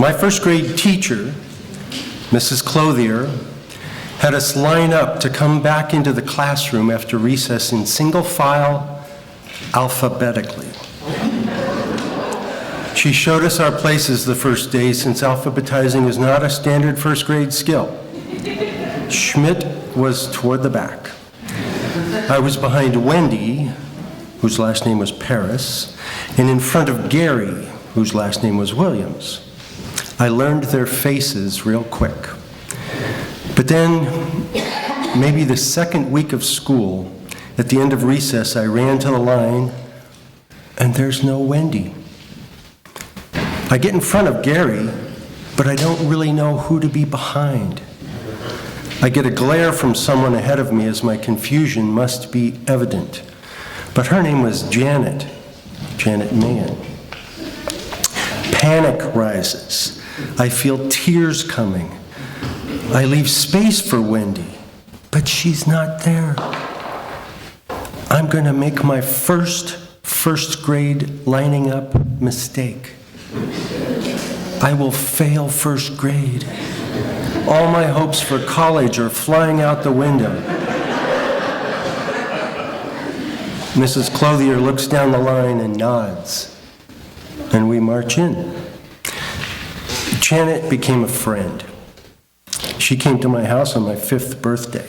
My first grade teacher, Mrs. Clothier, had us line up to come back into the classroom after recess in single file, alphabetically. She showed us our places the first day, since alphabetizing is not a standard first grade skill. Schmidt was toward the back. I was behind Wendy, whose last name was Paris, and in front of Gary, whose last name was Williams. I learned their faces real quick. But then, maybe the second week of school, at the end of recess, I ran to the line, and there's no Wendy. I get in front of Gary, but I don't really know who to be behind. I get a glare from someone ahead of me, as my confusion must be evident. But her name was Janet Mann. Panic rises. I feel tears coming. I leave space for Wendy, but she's not there. I'm going to make my first grade lining up mistake. I will fail first grade. All my hopes for college are flying out the window. Mrs. Clothier looks down the line and nods, and we march in. Janet became a friend. She came to my house on my 5th birthday.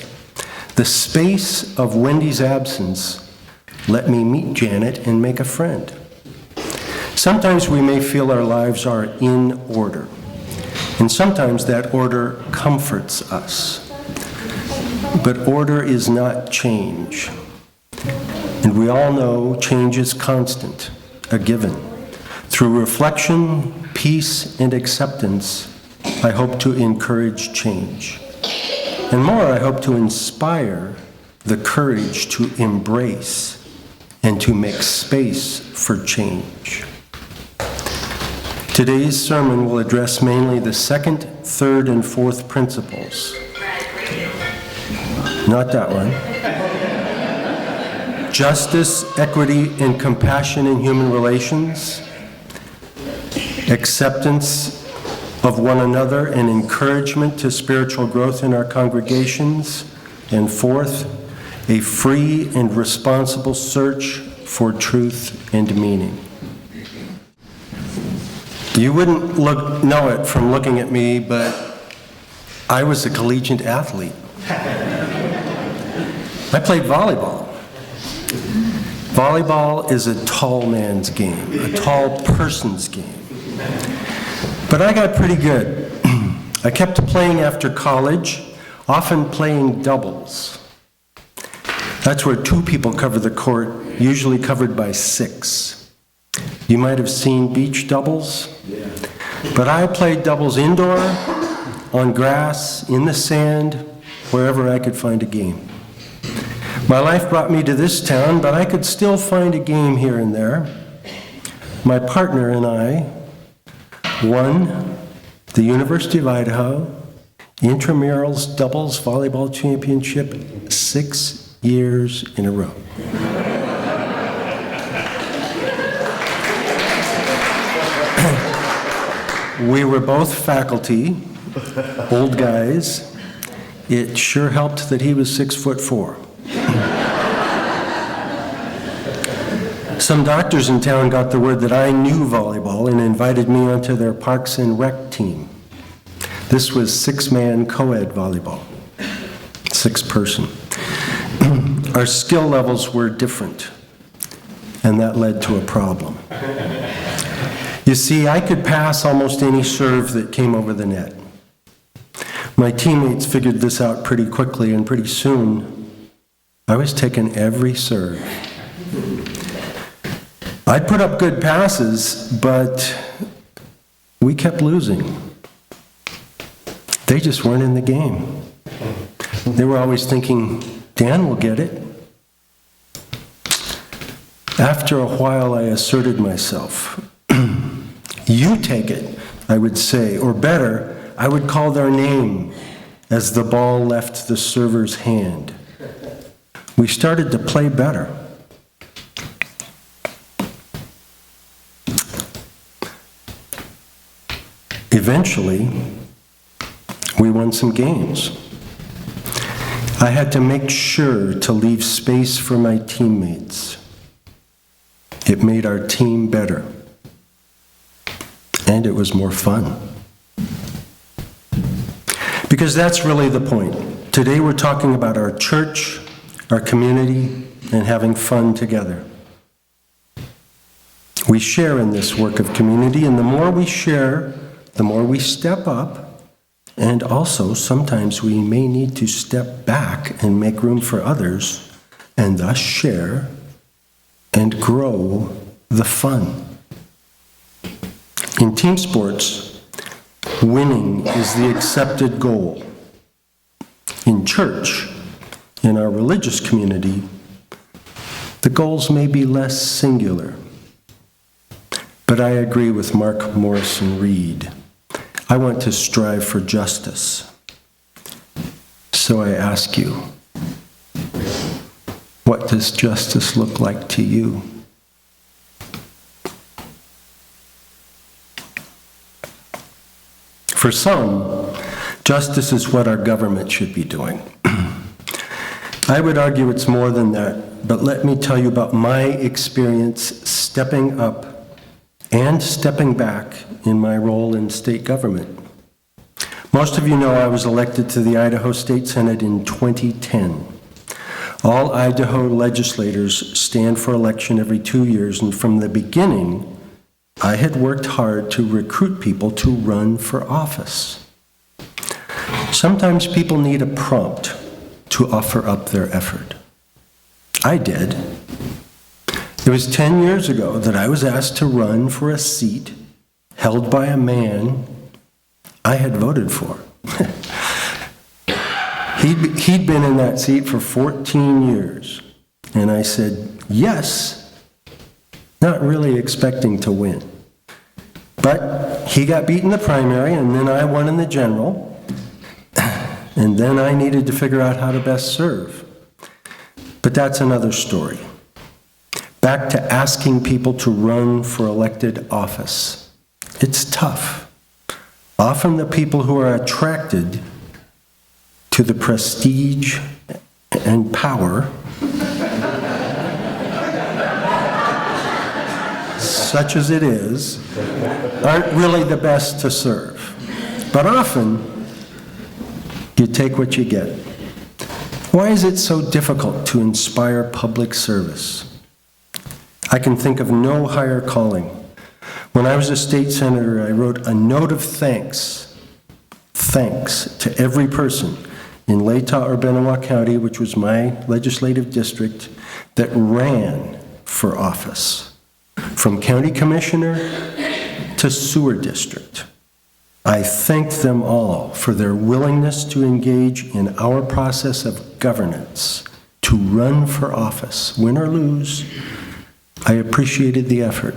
The space of Wendy's absence let me meet Janet and make a friend. Sometimes we may feel our lives are in order, and sometimes that order comforts us. But order is not change. And we all know change is constant, a given. Through reflection, peace, and acceptance, I hope to encourage change. And more, I hope to inspire the courage to embrace and to make space for change. Today's sermon will address mainly the 2nd, 3rd, and 4th principles. Not that one. Justice, equity, and compassion in human relations, acceptance of one another and encouragement to spiritual growth in our congregations, and 4th, a free and responsible search for truth and meaning. You wouldn't know it from looking at me, but I was a collegiate athlete. I played volleyball. Volleyball is a tall man's game, a tall person's game. But I got pretty good. I kept playing after college, often playing doubles. That's where 2 people cover the court, usually covered by 6. You might have seen beach doubles, but I played doubles indoor, on grass, in the sand, wherever I could find a game. My life brought me to this town, but I could still find a game here and there. My partner and I won the University of Idaho Intramurals Doubles Volleyball Championship 6 years in a row. We were both faculty, old guys. It sure helped that he was 6'4". Some doctors in town got the word that I knew volleyball and invited me onto their Parks and Rec team. This was 6-man co-ed volleyball, 6-person. Our skill levels were different, and that led to a problem. You see, I could pass almost any serve that came over the net. My teammates figured this out pretty quickly, and pretty soon, I was taking every serve. I'd put up good passes, but we kept losing. They just weren't in the game. They were always thinking, Dan will get it. After a while, I asserted myself. You take it, I would say, or better, I would call their name as the ball left the server's hand. We started to play better. Eventually, we won some games. I had to make sure to leave space for my teammates. It made our team better. And it was more fun. Because that's really the point. Today we're talking about our church, our community, and having fun together. We share in this work of community, and the more we share, the more we step up, and also sometimes we may need to step back and make room for others, and thus share and grow the fun. In team sports, winning is the accepted goal. In church, in our religious community, the goals may be less singular. But I agree with Mark Morrison Reed. I want to strive for justice. So I ask you, what does justice look like to you? For some, justice is what our government should be doing. I would argue it's more than that, but let me tell you about my experience stepping up and stepping back in my role in state government. Most of you know I was elected to the Idaho State Senate in 2010. All Idaho legislators stand for election every 2 years, and from the beginning, I had worked hard to recruit people to run for office. Sometimes people need a prompt to offer up their effort. I did. It was 10 years ago that I was asked to run for a seat held by a man I had voted for. He'd been in that seat for 14 years, and I said yes, not really expecting to win. But he got beat in the primary, and then I won in the general, and then I needed to figure out how to best serve. But that's another story. Back to asking people to run for elected office. It's tough. Often the people who are attracted to the prestige and power, such as it is, aren't really the best to serve. But often, you take what you get. Why is it so difficult to inspire public service? I can think of no higher calling. When I was a state senator, I wrote a note of thanks to every person in Latah or Benewah County, which was my legislative district, that ran for office, from county commissioner to sewer district. I thanked them all for their willingness to engage in our process of governance, to run for office, win or lose. I appreciated the effort.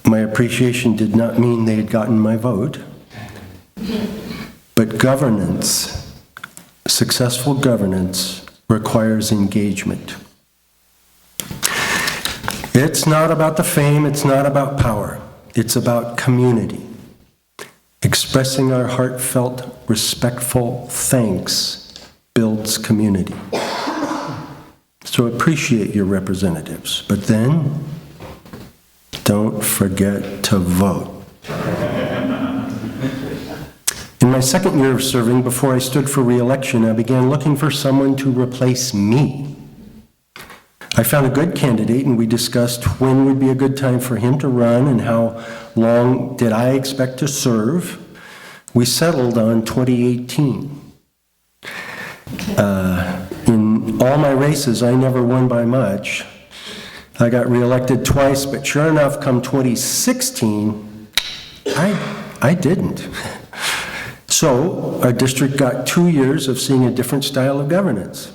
My appreciation did not mean they had gotten my vote, but governance, successful governance, requires engagement. It's not about the fame, it's not about power, it's about community. Expressing our heartfelt, respectful thanks builds community. So appreciate your representatives, but then don't forget to vote. In my second year of serving, before I stood for re-election, I began looking for someone to replace me. I found a good candidate, and we discussed when would be a good time for him to run and how long did I expect to serve. We settled on 2018. In all my races, I never won by much. I got reelected twice, but sure enough, come 2016, I didn't. So our district got 2 years of seeing a different style of governance.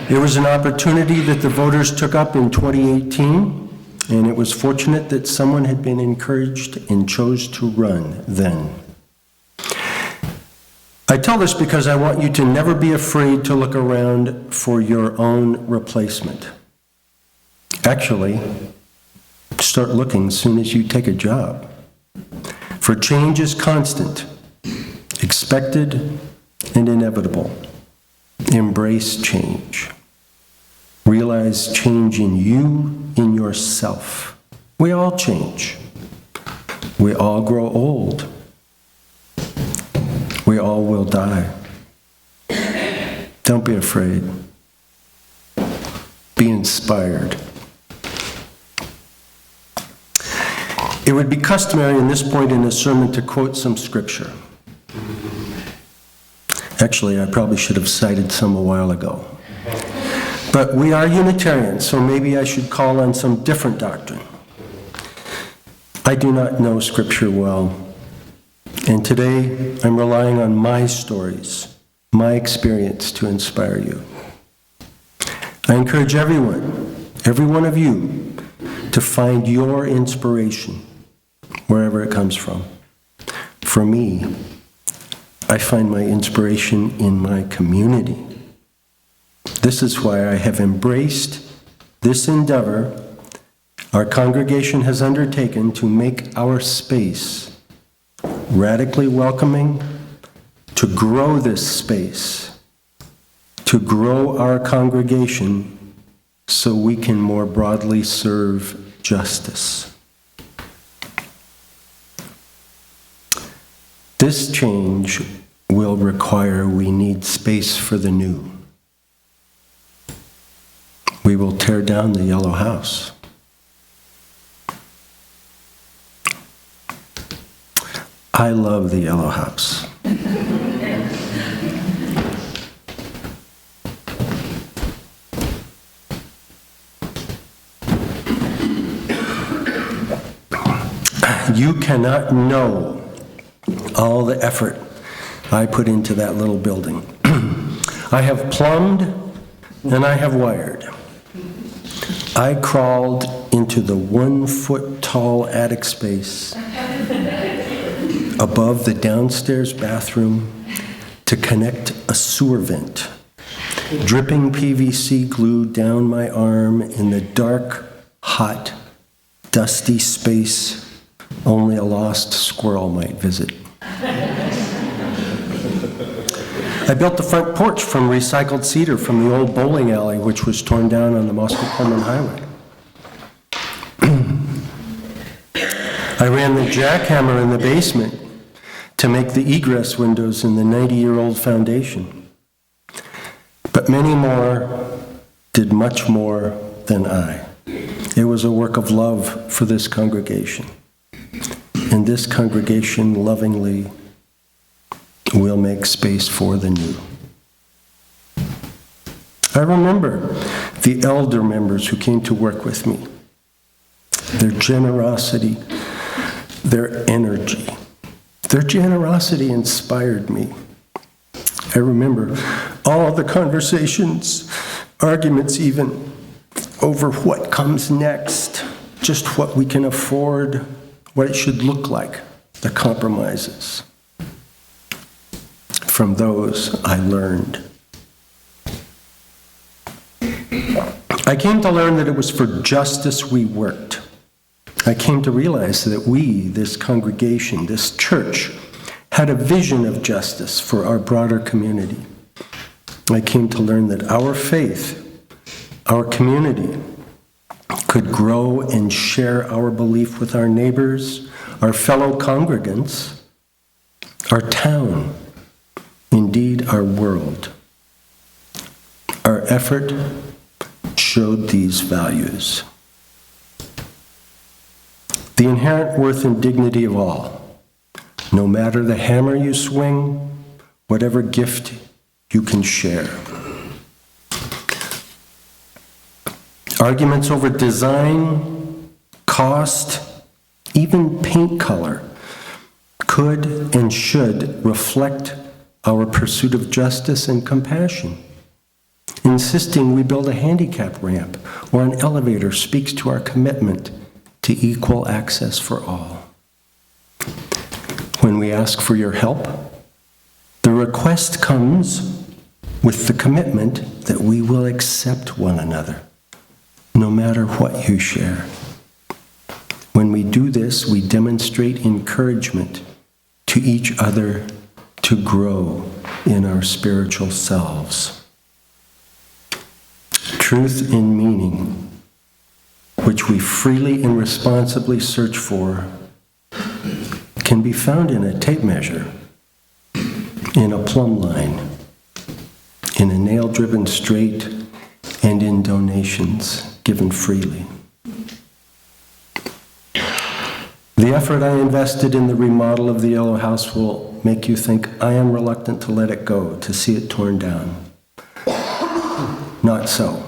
It was an opportunity that the voters took up in 2018, and it was fortunate that someone had been encouraged and chose to run then. I tell this because I want you to never be afraid to look around for your own replacement. Actually, Start looking as soon as you take a job. For change is constant, expected, and inevitable. Embrace change. Realize change in you, in yourself. We all change. We all grow old. We all will die. Don't be afraid. Be inspired. It would be customary in this point in a sermon to quote some scripture. Actually, I probably should have cited some a while ago. But we are Unitarians, so maybe I should call on some different doctrine. I do not know Scripture well, and today I'm relying on my stories, my experience to inspire you. I encourage every one of you, to find your inspiration wherever it comes from. For me, I find my inspiration in my community. This is why I have embraced this endeavor our congregation has undertaken to make our space radically welcoming, to grow this space, to grow our congregation so we can more broadly serve justice. This change will require we need space for the new. We will tear down the yellow house. I love the yellow house. You cannot know all the effort I put into that little building. I have plumbed and I have wired. I crawled into the 1-foot-tall attic space above the downstairs bathroom to connect a sewer vent, dripping PVC glue down my arm in the dark, hot, dusty space only a lost squirrel might visit. I built the front porch from recycled cedar from the old bowling alley, which was torn down on the Moscow-Pullman Highway. I ran the jackhammer in the basement to make the egress windows in the 90-year-old foundation. But many more did much more than I. It was a work of love for this congregation. And this congregation lovingly will make space for the new. I remember the elder members who came to work with me. Their generosity, their energy. Their generosity inspired me. I remember all the conversations, arguments even, over what comes next, just what we can afford, what it should look like, the compromises. From those I learned. I came to learn that it was for justice we worked. I came to realize that we, this congregation, this church, had a vision of justice for our broader community. I came to learn that our faith, our community, could grow and share our belief with our neighbors, our fellow congregants, our town, indeed our world. Our effort showed these values. The inherent worth and dignity of all, no matter the hammer you swing, whatever gift you can share. Arguments over design, cost, even paint color could and should reflect our pursuit of justice and compassion. Insisting we build a handicap ramp or an elevator speaks to our commitment to equal access for all. When we ask for your help, the request comes with the commitment that we will accept one another, no matter what you share. do this, we demonstrate encouragement to each other to grow in our spiritual selves. Truth and meaning, which we freely and responsibly search for, can be found in a tape measure, in a plumb line, in a nail-driven straight, and in donations given freely. The effort I invested in the remodel of the Yellow House will make you think I am reluctant to let it go, to see it torn down. Not so.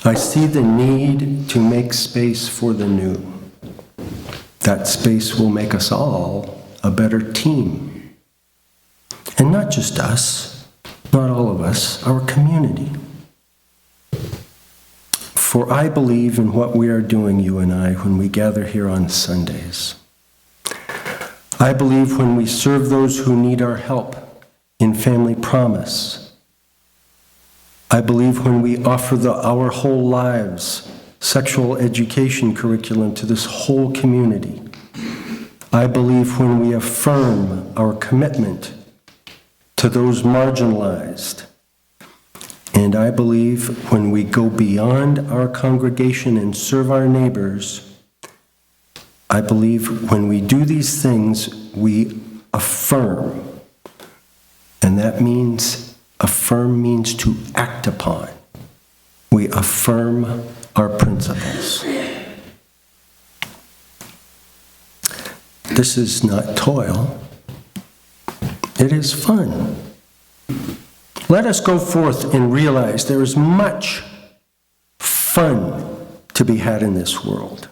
I see the need to make space for the new. That space will make us all a better team. And not just us, not all of us, our community. For I believe in what we are doing, you and I, when we gather here on Sundays. I believe when we serve those who need our help in Family Promise. I believe when we offer Our Whole Lives sexual education curriculum to this whole community. I believe when we affirm our commitment to those marginalized. And I believe when we go beyond our congregation and serve our neighbors. I believe when we do these things, we affirm. And that means, affirm means to act upon. We affirm our principles. This is not toil. It is fun. Let us go forth and realize there is much fun to be had in this world.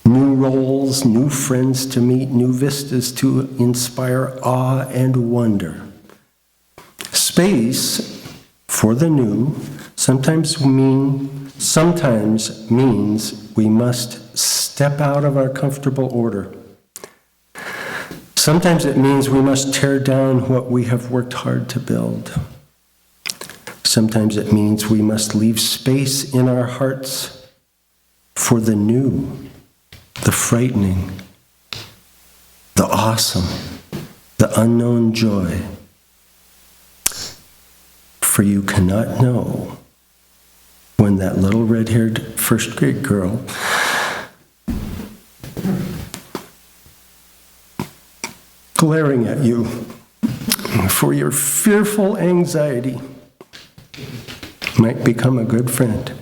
New roles, new friends to meet, new vistas to inspire awe and wonder. Space for the new sometimes means we must step out of our comfortable order. Sometimes it means we must tear down what we have worked hard to build. Sometimes it means we must leave space in our hearts for the new, the frightening, the awesome, the unknown joy. For you cannot know when that little red-haired first grade girl glaring at you for your fearful anxiety might become a good friend.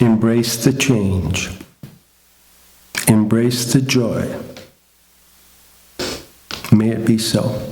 Embrace the change. Embrace the joy. May it be so.